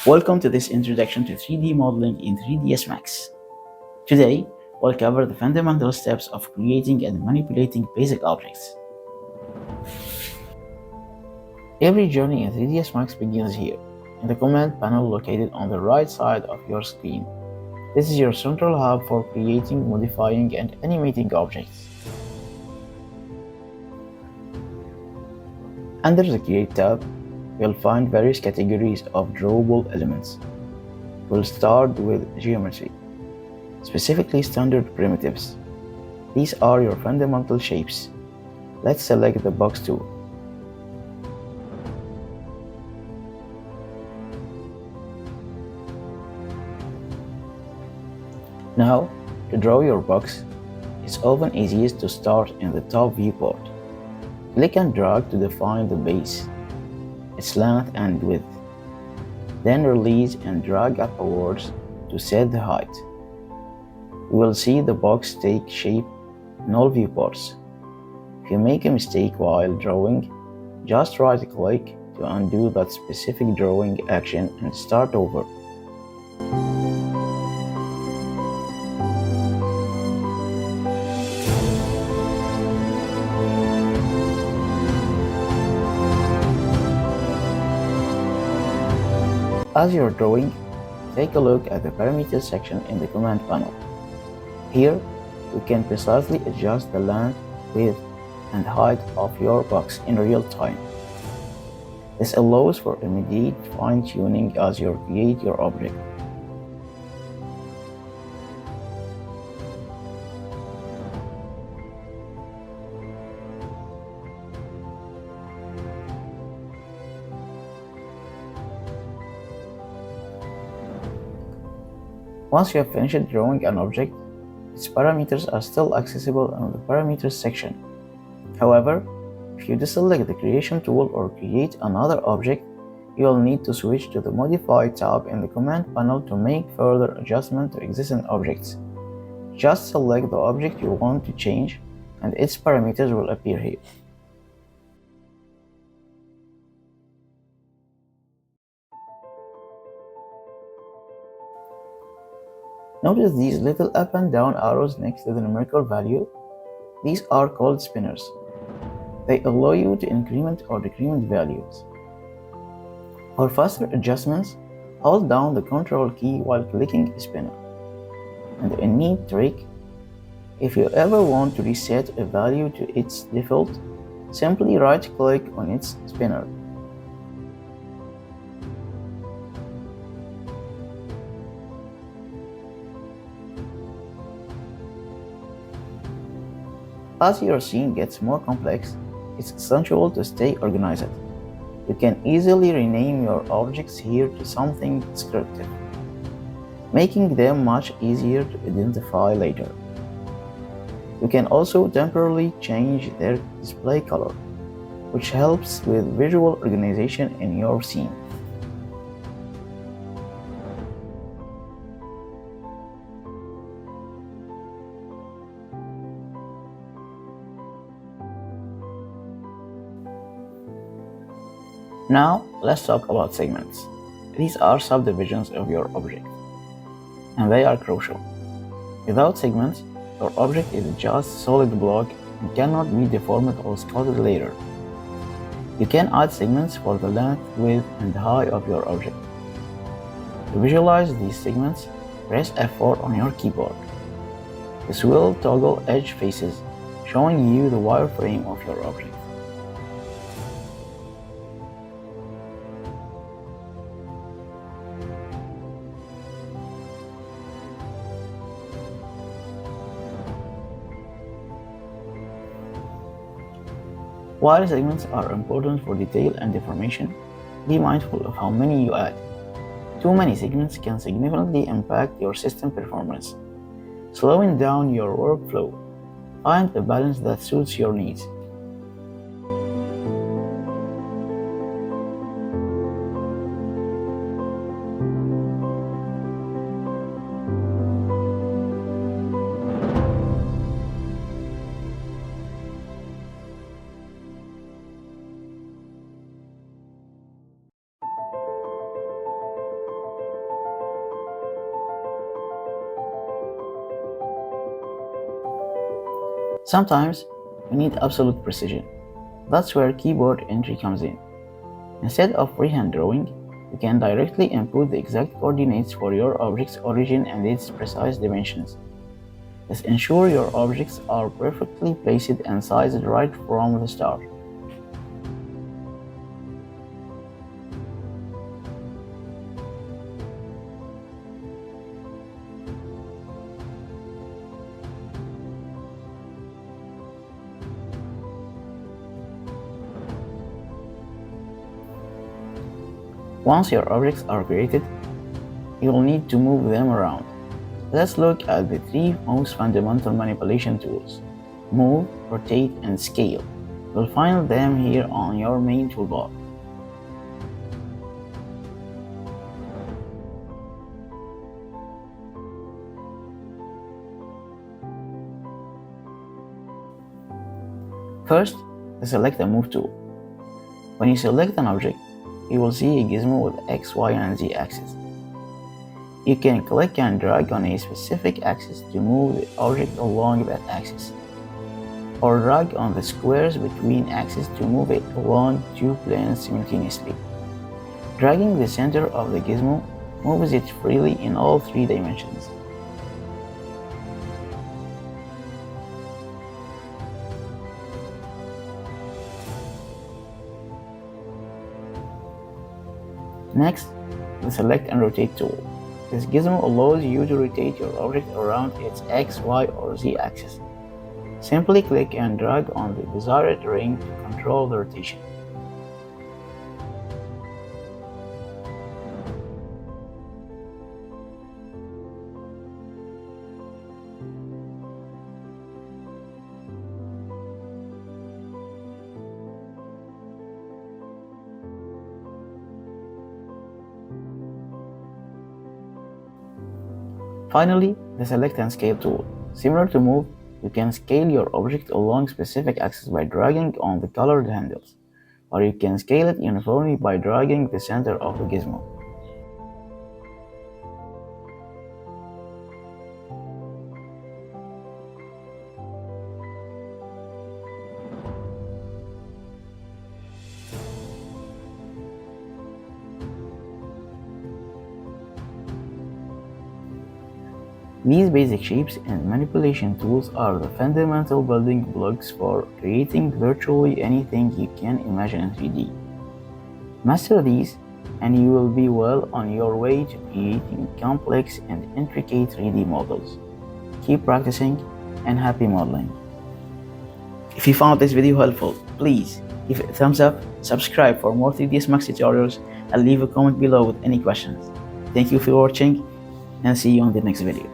Welcome to this introduction to 3D modeling in 3ds Max. Today, we'll cover the fundamental steps of creating and manipulating basic objects. Every journey in 3ds Max begins here, in the command panel located on the right side of your screen. This is your central hub for creating, modifying, and animating objects. Under the Create tab, you'll find various categories of drawable elements. We'll start with geometry, specifically standard primitives. These are your fundamental shapes. Let's select the box tool. Now, to draw your box, it's often easiest to start in the top viewport. Click and drag to define the base, its length and width. Then release and drag upwards to set the height. You will see the box take shape in all viewports. If you make a mistake while drawing, just right-click to undo that specific drawing action and start over. As you're drawing, take a look at the parameters section in the command panel. Here, you can precisely adjust the length, width, and height of your box in real time. This allows for immediate fine-tuning as you create your object. Once you have finished drawing an object, its parameters are still accessible in the Parameters section. However, if you deselect the Creation tool or create another object, you will need to switch to the Modify tab in the command panel to make further adjustments to existing objects. Just select the object you want to change, and its parameters will appear here. Notice these little up and down arrows next to the numerical value. These are called spinners. They allow you to increment or decrement values. For faster adjustments, hold down the Control key while clicking a spinner. And a neat trick, if you ever want to reset a value to its default, simply right-click on its spinner. As your scene gets more complex, it's essential to stay organized. You can easily rename your objects here to something descriptive, making them much easier to identify later. You can also temporarily change their display color, which helps with visual organization in your scene. Now, let's talk about segments. These are subdivisions of your object, and they are crucial. Without segments, your object is just a solid block and cannot be deformed or sculpted later. You can add segments for the length, width, and height of your object. To visualize these segments, press F4 on your keyboard. This will toggle edge faces, showing you the wireframe of your object. While segments are important for detail and deformation, be mindful of how many you add. Too many segments can significantly impact your system performance, slowing down your workflow. Find a balance that suits your needs. Sometimes we need absolute precision. That's where keyboard entry comes in. Instead of freehand drawing, you can directly input the exact coordinates for your object's origin and its precise dimensions. This ensures your objects are perfectly placed and sized right from the start. Once your objects are created, you will need to move them around. Let's look at the three most fundamental manipulation tools: move, rotate, and scale. You'll find them here on your main toolbar. First, select the Move tool. When you select an object, you will see a gizmo with X, Y, and Z axes. You can click and drag on a specific axis to move the object along that axis, or drag on the squares between axes to move it along two planes simultaneously. Dragging the center of the gizmo moves it freely in all three dimensions. Next, the Select and Rotate tool. This gizmo allows you to rotate your object around its X, Y, or Z axis. Simply click and drag on the desired ring to control the rotation. Finally, the Select and Scale tool. Similar to Move, you can scale your object along specific axes by dragging on the colored handles, or you can scale it uniformly by dragging the center of the gizmo. These basic shapes and manipulation tools are the fundamental building blocks for creating virtually anything you can imagine in 3D. Master these, and you will be well on your way to creating complex and intricate 3D models. Keep practicing, and happy modeling. If you found this video helpful, please give it a thumbs up, subscribe for more 3ds Max tutorials, and leave a comment below with any questions. Thank you for watching, and see you on the next video.